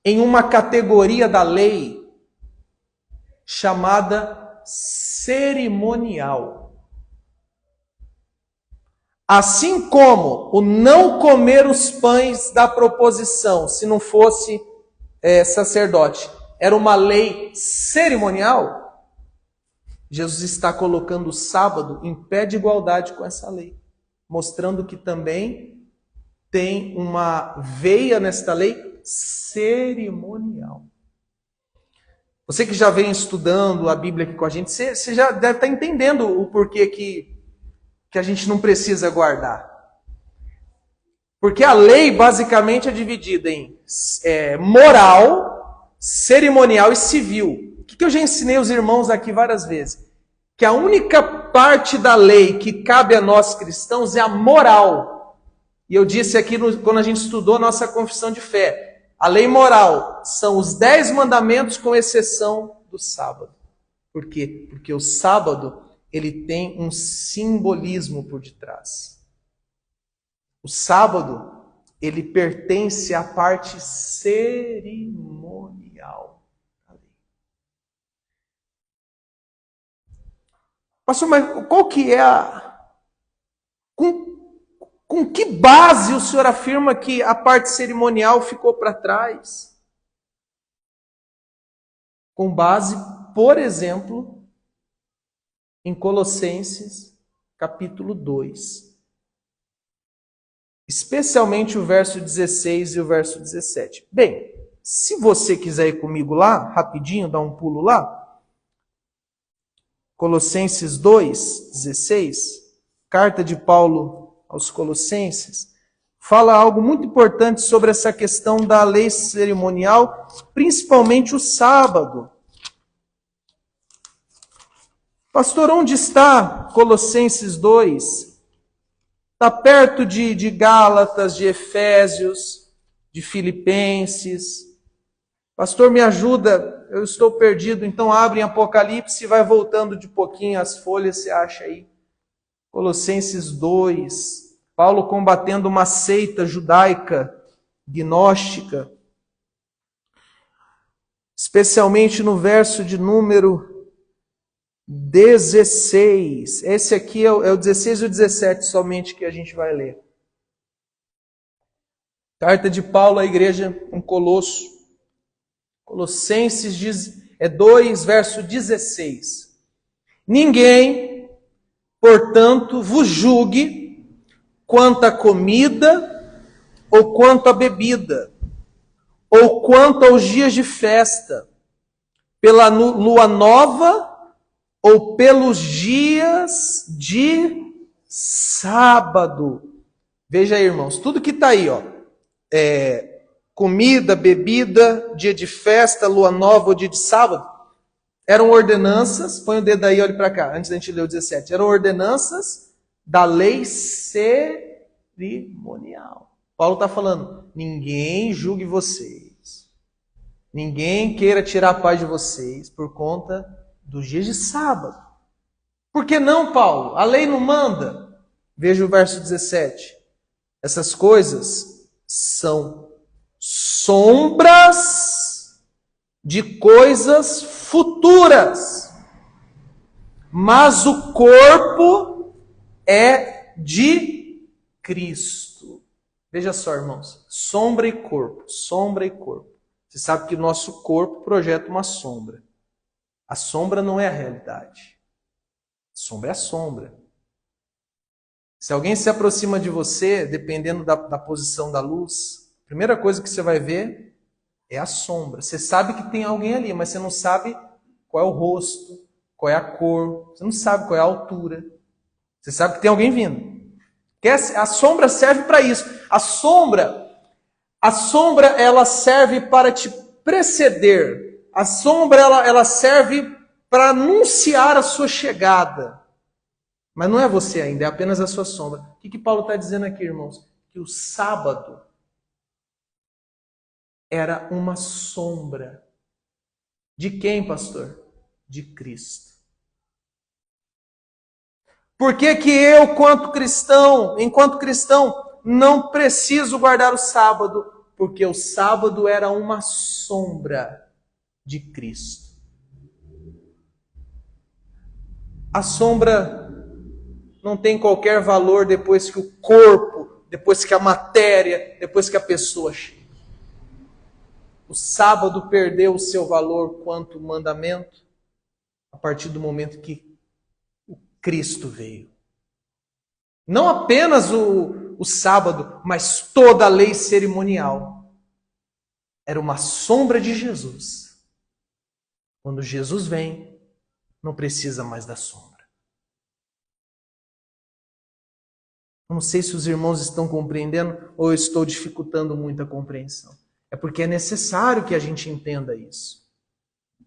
em uma categoria da lei chamada cerimonial. Assim como o não comer os pães da proposição, se não fosse sacerdote, era uma lei cerimonial, Jesus está colocando o sábado em pé de igualdade com essa lei, mostrando que também tem uma veia nesta lei cerimonial. Você que já vem estudando a Bíblia aqui com a gente, você já deve estar entendendo o porquê que a gente não precisa guardar. Porque a lei basicamente é dividida em moral, cerimonial e civil. O que eu já ensinei os irmãos aqui várias vezes? Que a única parte da lei que cabe a nós cristãos é a moral. E eu disse aqui quando a gente estudou a nossa confissão de fé. A lei moral são os 10 mandamentos com exceção do sábado. Por quê? Porque o sábado ele tem um simbolismo por detrás. O sábado ele pertence à parte cerimonial. Pastor, mas qual que é com que base o senhor afirma que a parte cerimonial ficou para trás? Com base, por exemplo, em Colossenses, capítulo 2. Especialmente o verso 16 e o verso 17. Bem, se você quiser ir comigo lá, rapidinho, dar um pulo lá, Colossenses 2, 16, carta de Paulo aos Colossenses, fala algo muito importante sobre essa questão da lei cerimonial, principalmente o sábado. Pastor, onde está Colossenses 2? Está perto de Gálatas, de Efésios, de Filipenses. Pastor, me ajuda, eu estou perdido. Então abre em Apocalipse e vai voltando de pouquinho as folhas, você acha aí. Colossenses 2, Paulo combatendo uma seita judaica, gnóstica. Especialmente no verso de número 16. Esse aqui é o 16 e o 17 somente que a gente vai ler. Carta de Paulo à igreja em Colosso. Colossenses 2, verso 16. Ninguém, portanto, vos julgue quanto à comida, ou quanto à bebida, ou quanto aos dias de festa, pela lua nova, ou pelos dias de sábado. Veja aí, irmãos, tudo que está aí, comida, bebida, dia de festa, lua nova ou dia de sábado, eram ordenanças, põe o dedo aí, olhe para cá, antes da gente ler o 17, eram ordenanças da lei cerimonial. Paulo está falando, ninguém julgue vocês, ninguém queira tirar a paz de vocês por conta dos dias de sábado. Por que não, Paulo? A lei não manda. Veja o verso 17. Essas coisas são sombras de coisas futuras, mas o corpo é de Cristo. Veja só, irmãos, sombra e corpo, sombra e corpo. Você sabe que o nosso corpo projeta uma sombra. A sombra não é a realidade. A sombra é a sombra. Se alguém se aproxima de você, dependendo da posição da luz, a primeira coisa que você vai ver é a sombra. Você sabe que tem alguém ali, mas você não sabe qual é o rosto, qual é a cor, você não sabe qual é a altura. Você sabe que tem alguém vindo. A sombra serve para isso. A sombra, ela serve para te preceder. A sombra, ela serve para anunciar a sua chegada. Mas não é você ainda, é apenas a sua sombra. O que Paulo está dizendo aqui, irmãos? Que o sábado era uma sombra. De quem, pastor? De Cristo. Por que eu, enquanto cristão, não preciso guardar o sábado? Porque o sábado era uma sombra de Cristo. A sombra não tem qualquer valor depois que o corpo, depois que a matéria, depois que a pessoa chega. O sábado perdeu o seu valor quanto mandamento a partir do momento que o Cristo veio. Não apenas o sábado, mas toda a lei cerimonial era uma sombra de Jesus. Quando Jesus vem, não precisa mais da sombra. Eu não sei se os irmãos estão compreendendo ou eu estou dificultando muito a compreensão. É porque é necessário que a gente entenda isso.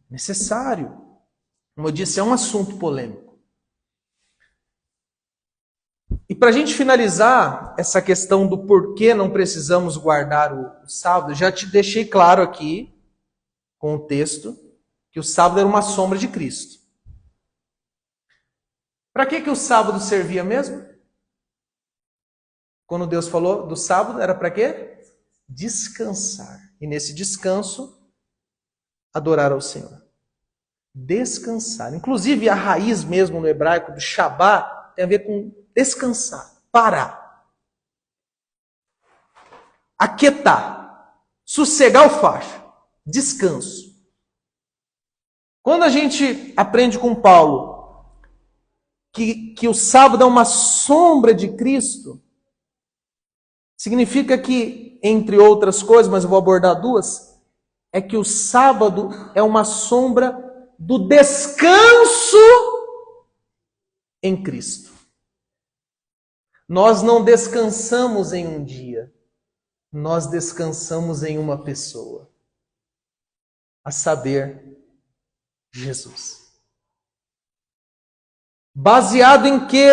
Necessário. Como eu disse, é um assunto polêmico. E para a gente finalizar essa questão do porquê não precisamos guardar o sábado, já te deixei claro aqui, com o texto, que o sábado era uma sombra de Cristo. Para que o sábado servia mesmo? Quando Deus falou do sábado, era para quê? Descansar. E nesse descanso, adorar ao Senhor. Descansar. Inclusive, a raiz mesmo no hebraico do Shabá tem a ver com descansar, parar. Aquietar. Sossegar o facho. Descanso. Quando a gente aprende com Paulo que o sábado é uma sombra de Cristo, significa que, entre outras coisas, mas eu vou abordar duas, é que o sábado é uma sombra do descanso em Cristo. Nós não descansamos em um dia, nós descansamos em uma pessoa, a saber, Jesus. Baseado em que,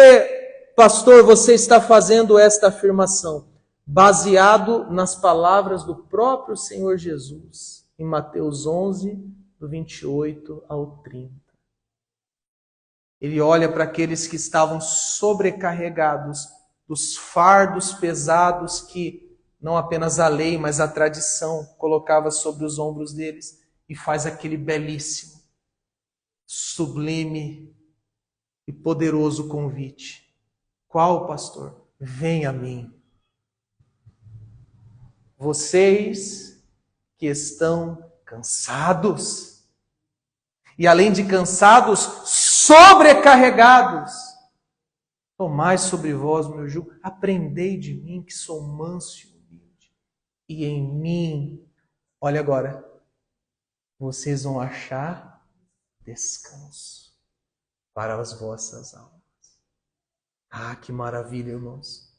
pastor, você está fazendo esta afirmação? Baseado nas palavras do próprio Senhor Jesus, em Mateus 11, do 28 ao 30. Ele olha para aqueles que estavam sobrecarregados dos fardos pesados que não apenas a lei, mas a tradição colocava sobre os ombros deles e faz aquele belíssimo, sublime e poderoso convite. Qual, pastor? Vem a mim. Vocês que estão cansados, e além de cansados, sobrecarregados, tomai sobre vós o meu jugo, aprendei de mim que sou manso e humilde, e em mim, olha agora, vocês vão achar descanso para as vossas almas. Ah, que maravilha, irmãos!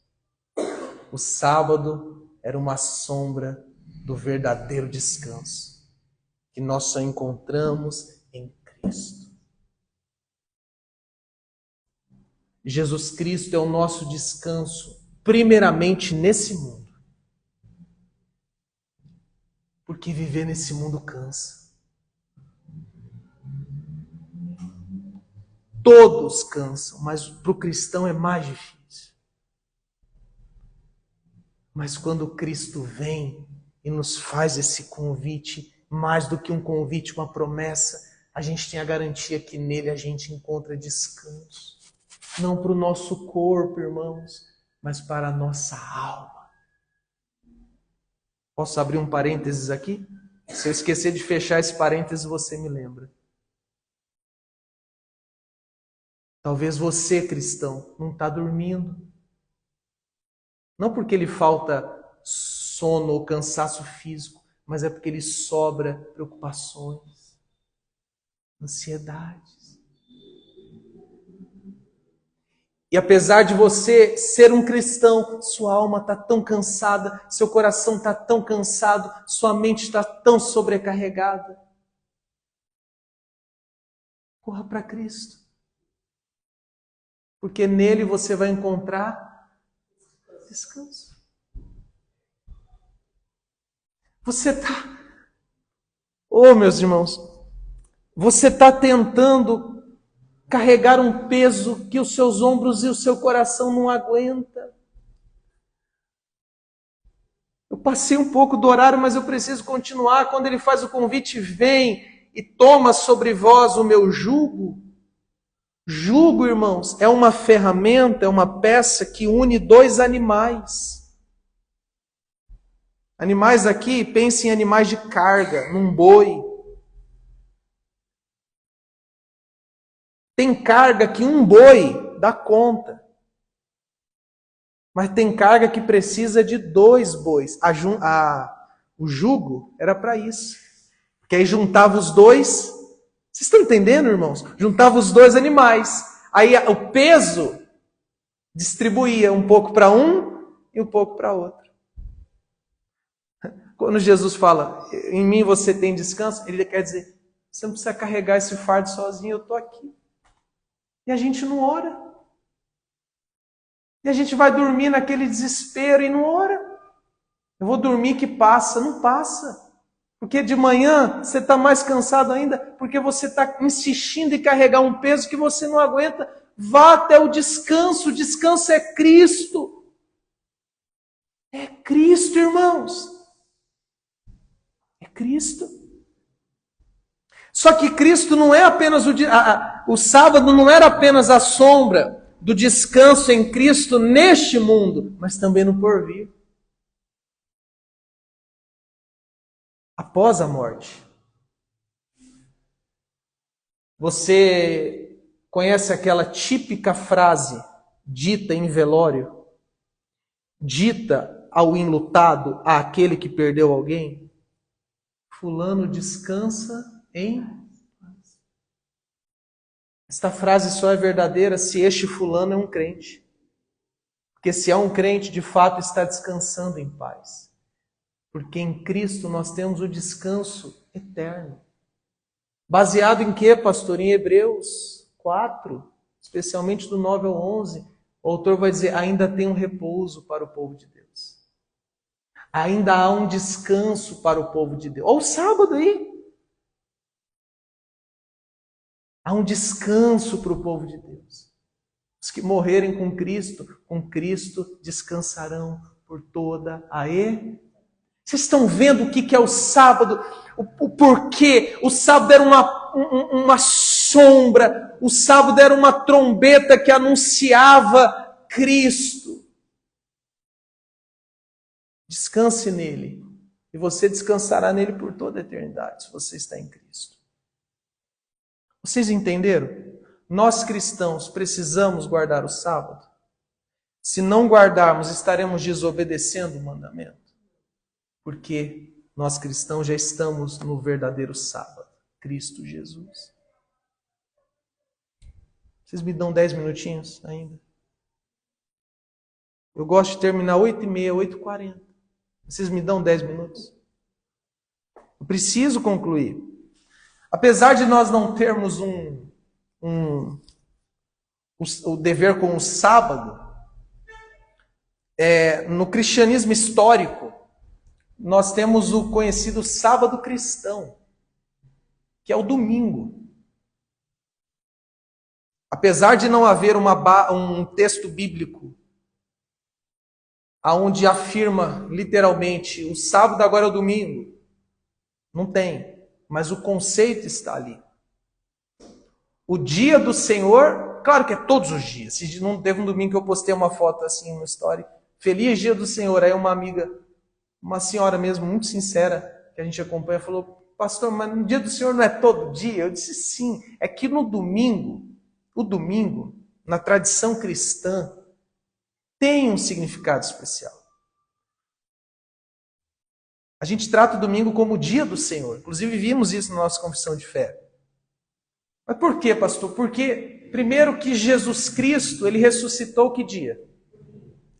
O sábado era uma sombra do verdadeiro descanso, que nós só encontramos em Cristo. Jesus Cristo é o nosso descanso, primeiramente nesse mundo. Porque viver nesse mundo cansa. Todos cansam, mas para o cristão é mais difícil. Mas quando Cristo vem e nos faz esse convite, mais do que um convite, uma promessa, a gente tem a garantia que nele a gente encontra descanso. Não para o nosso corpo, irmãos, mas para a nossa alma. Posso abrir um parênteses aqui? Se eu esquecer de fechar esse parênteses, você me lembra. Talvez você, cristão, não está dormindo. Não porque lhe falta sono ou cansaço físico, mas é porque lhe sobra preocupações, ansiedades. E apesar de você ser um cristão, sua alma está tão cansada, seu coração está tão cansado, sua mente está tão sobrecarregada. Corra para Cristo. Porque nele você vai encontrar descanso. Você está... Oh, meus irmãos, você está tentando carregar um peso que os seus ombros e o seu coração não aguentam. Eu passei um pouco do horário, mas eu preciso continuar. Quando ele faz o convite, vem e toma sobre vós o meu jugo. Jugo, irmãos, é uma ferramenta, é uma peça que une dois animais. Animais aqui, pense em animais de carga, num boi. Tem carga que um boi dá conta. Mas tem carga que precisa de 2 bois. O jugo era para isso. Porque aí juntava os dois. Vocês estão entendendo, irmãos? Juntava os 2 animais. Aí o peso distribuía um pouco para um e um pouco para outro. Quando Jesus fala, em mim você tem descanso, ele quer dizer, você não precisa carregar esse fardo sozinho, eu estou aqui. E a gente não ora. E a gente vai dormir naquele desespero e não ora. Eu vou dormir que passa. Não passa. Porque de manhã você está mais cansado ainda, porque você está insistindo em carregar um peso que você não aguenta. Vá até o descanso. O descanso é Cristo. É Cristo, irmãos. É Cristo. Só que Cristo não é apenas o sábado não era apenas a sombra do descanso em Cristo neste mundo, mas também no porvir. Após a morte. Você conhece aquela típica frase dita em velório? Dita ao enlutado, àquele que perdeu alguém? Fulano descansa em paz. Esta frase só é verdadeira se este fulano é um crente. Porque se é um crente, de fato está descansando em paz. Porque em Cristo nós temos o descanso eterno. Baseado em quê, pastor? Em Hebreus 4, especialmente do 9 ao 11, o autor vai dizer, ainda tem um repouso para o povo de Deus. Ainda há um descanso para o povo de Deus. Olha o sábado aí. Há um descanso para o povo de Deus. Os que morrerem com Cristo descansarão por toda a eternidade. Vocês estão vendo o que é o sábado? O porquê? O sábado era uma sombra. O sábado era uma trombeta que anunciava Cristo. Descanse nele. E você descansará nele por toda a eternidade, se você está em Cristo. Vocês entenderam? Nós cristãos precisamos guardar o sábado. Se não guardarmos, estaremos desobedecendo o mandamento. Porque nós cristãos já estamos no verdadeiro sábado, Cristo Jesus. Vocês me dão 10 minutinhos ainda? Eu gosto de terminar 8h30, 8h40. Vocês me dão 10 minutos? Eu preciso concluir. Apesar de nós não termos o dever com o sábado, no cristianismo histórico, nós temos o conhecido sábado cristão, que é o domingo. Apesar de não haver um texto bíblico onde afirma literalmente o sábado agora é o domingo, não tem, mas o conceito está ali. O dia do Senhor, claro que é todos os dias. Se não teve um domingo que eu postei uma foto assim no story, feliz dia do Senhor, aí uma amiga, uma senhora mesmo, muito sincera, que a gente acompanha, falou, pastor, mas no dia do Senhor não é todo dia? Eu disse, sim, é que no domingo, o domingo, na tradição cristã, tem um significado especial. A gente trata o domingo como o dia do Senhor, inclusive vimos isso na nossa confissão de fé. Mas por quê, pastor? Porque Primeiro que Jesus Cristo, ele ressuscitou que dia?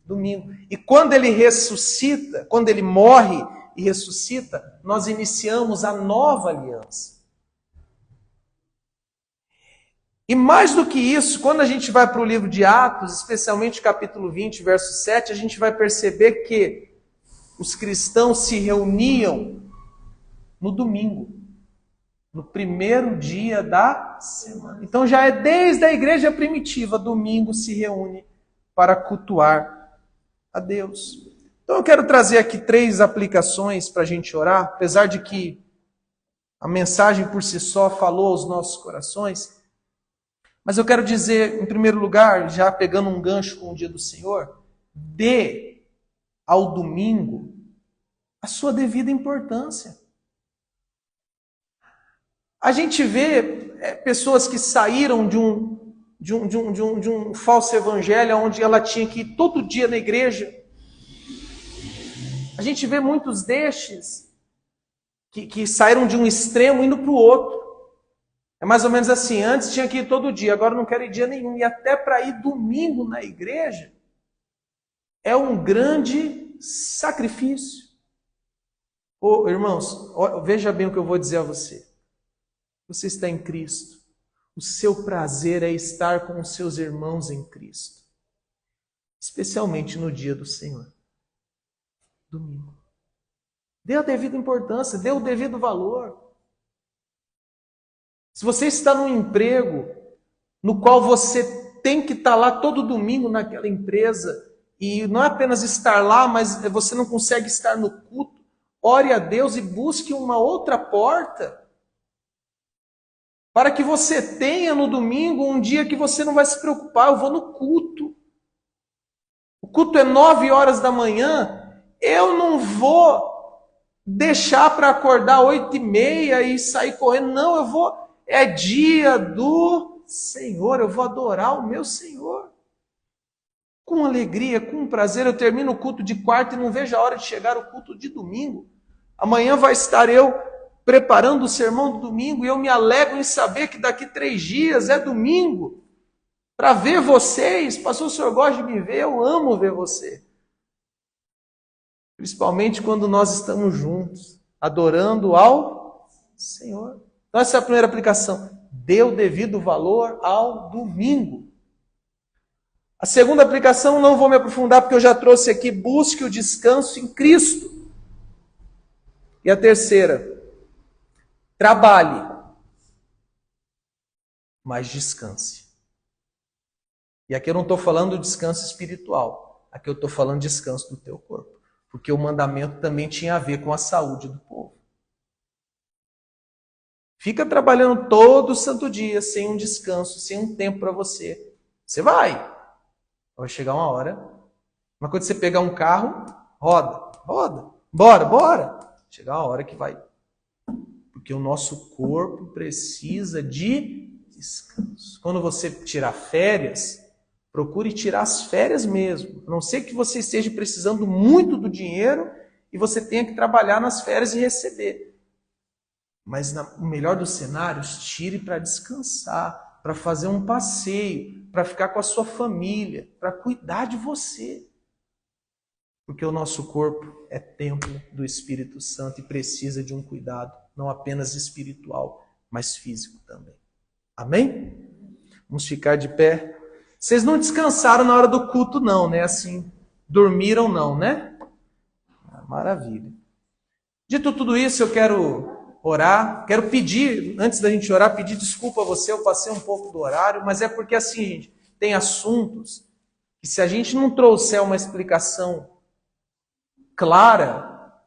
Domingo. E quando ele ressuscita, quando ele morre e ressuscita, nós iniciamos a nova aliança. E mais do que isso, quando a gente vai para o livro de Atos, especialmente capítulo 20, verso 7, a gente vai perceber que os cristãos se reuniam no domingo, no primeiro dia da semana. Então já é desde a igreja primitiva, domingo se reúne para cultuar a Deus. Então eu quero trazer aqui 3 aplicações para a gente orar, apesar de que a mensagem por si só falou aos nossos corações. Mas eu quero dizer, em primeiro lugar, já pegando um gancho com o dia do Senhor, dê ao domingo a sua devida importância. A gente vê pessoas que saíram de um falso evangelho, onde ela tinha que ir todo dia na igreja. A gente vê muitos destes que saíram de um extremo indo para o outro. É mais ou menos assim, antes tinha que ir todo dia, agora não quero ir dia nenhum. E até para ir domingo na igreja é um grande sacrifício. Ô, irmãos, veja bem o que eu vou dizer a você. Você está em Cristo. O seu prazer é estar com os seus irmãos em Cristo. Especialmente no dia do Senhor. Domingo. Dê a devida importância, dê o devido valor. Se você está num emprego no qual você tem que estar lá todo domingo naquela empresa, e não é apenas estar lá, mas você não consegue estar no culto, ore a Deus e busque uma outra porta, para que você tenha no domingo um dia que você não vai se preocupar, eu vou no culto. O culto é 9 horas da manhã, eu não vou deixar para acordar 8h30 e sair correndo, não, eu vou... É dia do Senhor, eu vou adorar o meu Senhor. Com alegria, com prazer, eu termino o culto de quarta e não vejo a hora de chegar o culto de domingo. Amanhã vai estar eu preparando o sermão do domingo e eu me alegro em saber que daqui 3 dias é domingo. Para ver vocês, pastor, o senhor gosta de me ver? Eu amo ver você. Principalmente quando nós estamos juntos, adorando ao Senhor. Então essa é a primeira aplicação. Dê o devido valor ao domingo. A segunda aplicação, não vou me aprofundar porque eu já trouxe aqui, busque o descanso em Cristo. E a terceira, trabalhe, mas descanse. E aqui eu não estou falando de descanso espiritual, aqui eu estou falando de descanso do teu corpo. Porque o mandamento também tinha a ver com a saúde do povo. Fica trabalhando todo santo dia, sem um descanso, sem um tempo para você. Você vai chegar uma hora. Mas quando você pegar um carro, roda, bora. Chegar uma hora que vai. Porque o nosso corpo precisa de descanso. Quando você tirar férias, procure tirar as férias mesmo. A não ser que você esteja precisando muito do dinheiro e você tenha que trabalhar nas férias e receber. Mas no melhor dos cenários, tire para descansar, para fazer um passeio, para ficar com a sua família, para cuidar de você. Porque o nosso corpo é templo do Espírito Santo e precisa de um cuidado, não apenas espiritual, mas físico também. Amém? Vamos ficar de pé. Vocês não descansaram na hora do culto não, né? Assim, dormiram não, né? Maravilha. Dito tudo isso, eu quero orar, quero pedir, antes da gente orar, pedir desculpa a você, eu passei um pouco do horário, mas é porque assim, gente, tem assuntos que se a gente não trouxer uma explicação clara,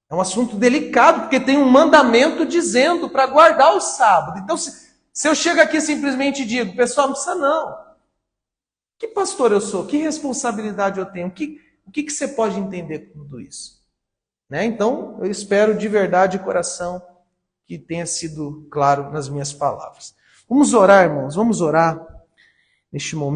é um assunto delicado, porque tem um mandamento dizendo para guardar o sábado. Então, se eu chego aqui simplesmente e digo, pessoal, não precisa não. Que pastor eu sou? Que responsabilidade eu tenho? O que você pode entender com tudo isso? Né? Então, eu espero de verdade de coração que tenha sido claro nas minhas palavras. Vamos orar, irmãos, vamos orar neste momento.